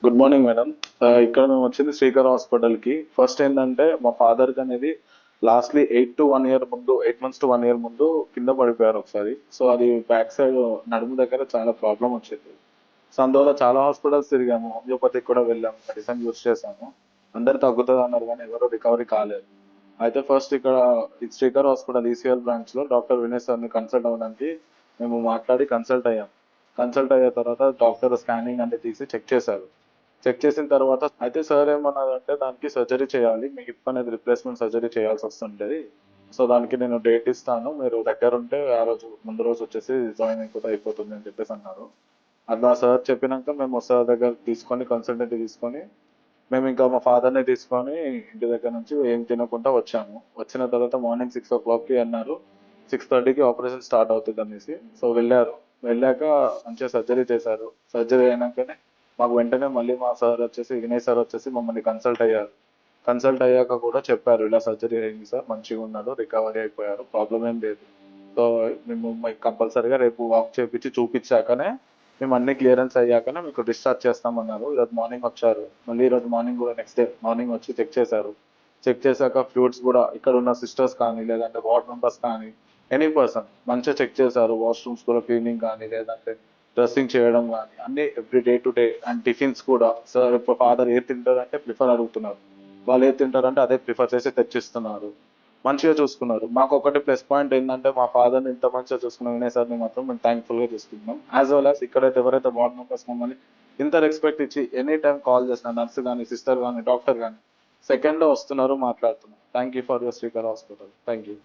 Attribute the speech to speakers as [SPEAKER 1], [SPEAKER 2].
[SPEAKER 1] Good morning madam. ఇక్కడ మేము వచ్చింది శ్రీకర్ హాస్పిటల్కి. ఫస్ట్ ఏంటంటే మా ఫాదర్కి అనేది లాస్ట్లీ 8 మంత్స్ టు 1 ఇయర్ ముందు కింద పడిపోయారు ఒకసారి. సో అది బ్యాక్ సైడ్ నడుము దగ్గర చాలా ప్రాబ్లం వచ్చింది. సో అందువల్ల చాలా హాస్పిటల్స్ తిరిగాము, హోమియోపతికి కూడా వెళ్ళాము, మెడిసిన్ యూస్ చేశాము. అందరు తగ్గుతుంది అన్నారు కానీ ఎవరు రికవరీ కాలేదు. అయితే ఫస్ట్ ఇక్కడ ఈ శ్రీకర్ హాస్పిటల్ ఈసీఎల్ బ్రాంచ్ లో డాక్టర్ వినయ్ సార్ని కన్సల్ట్ అవ్వడానికి మేము మాట్లాడి కన్సల్ట్ అయ్యాం. కన్సల్ట్ అయ్యే తర్వాత డాక్టర్ స్కానింగ్ అన్ని తీసి చెక్ చేశారు. చెక్ చేసిన తర్వాత అయితే సార్ ఏమన్నారంటే దానికి సర్జరీ చేయాలి, మీ హిప్ అనేది రిప్లేస్మెంట్ సర్జరీ చేయాల్సి వస్తుంటది. సో దానికి నేను డేట్ ఇస్తాను, మీరు దగ్గర ఉంటే ఆ రోజు ముందు రోజు వచ్చేసి జాయిన్ అయిపోతే అయిపోతుంది అని చెప్పేసి అన్నారు. అట్లా సార్ చెప్పినాక మేము సార్ దగ్గర తీసుకొని కన్సల్టెంట్ తీసుకొని మేము ఇంకా మా ఫాదర్ని తీసుకొని ఇంటి దగ్గర నుంచి ఏం తినకుండా వచ్చాము. వచ్చిన తర్వాత మార్నింగ్ 6 o'clockకి అన్నారు, 6:30కి ఆపరేషన్ స్టార్ట్ అవుతుంది అనేసి. సో వెళ్ళారు. వెళ్ళాక మంచిగా సర్జరీ చేశారు. సర్జరీ అయినాకనే మాకు వెంటనే మళ్ళీ మా సార్ వచ్చేసి వినయ్ సార్ వచ్చేసి మమ్మల్ని కన్సల్ట్ అయ్యారు. కన్సల్ట్ అయ్యాక కూడా చెప్పారు, ఇలా సర్జరీ అయింది సార్, మంచిగా ఉన్నాడు, రికవరీ అయిపోయారు, ప్రాబ్లం ఏం లేదు. సో మేము మీకు కంపల్సరీగా రేపు వాక్ చేపించి చూపించాకనే మేము అన్ని క్లియరెన్స్ అయ్యాకనే మీకు డిశ్చార్జ్ చేస్తామన్నారు. ఈరోజు మార్నింగ్ వచ్చారు, మళ్ళీ ఈరోజు మార్నింగ్ కూడా నెక్స్ట్ డే మార్నింగ్ వచ్చి చెక్ చేశారు. చెక్ చేశాక ఫ్లూయిడ్స్ కూడా ఇక్కడ ఉన్న సిస్టర్స్ కానీ లేదంటే వార్డ్ మెంబర్స్ కానీ ఎనీ పర్సన్ మంచిగా చెక్ చేశారు. వాష్రూమ్స్ కూడా క్లీనింగ్ కానీ లేదంటే డ్రెస్సింగ్ చేయడం కానీ అన్ని every day to day. And tiffins కూడా సార్ ఇప్పుడు ఫాదర్ ఏది తింటారంటే ప్రిఫర్ అడుగుతున్నారు, వాళ్ళు ఏది తింటారంటే అదే ప్రిఫర్ చేసి తెచ్చిస్తున్నారు. మంచిగా చూసుకున్నారు. మాకు ఒకటి ప్లస్ పాయింట్ ఏంటంటే మా ఫాదర్ని ఇంత మంచిగా చూసుకున్న వినయ్ సార్ని మాత్రం మేము థ్యాంక్ఫుల్ గా చూసుకుంటున్నాం. యాజ్ వెల్ యాజ్ ఇక్కడైతే ఎవరైతే వార్డ్ మెంబర్స్ మమ్మల్ని ఇంత రెస్పెక్ట్ ఇచ్చి ఎనీ టైం కాల్ చేసిన నర్స్ కానీ సిస్టర్ కానీ డాక్టర్ కానీ సెకండ్ లో వస్తున్నారు, మాట్లాడుతున్నారు. Thank you for your Srikar hospital. Thank you.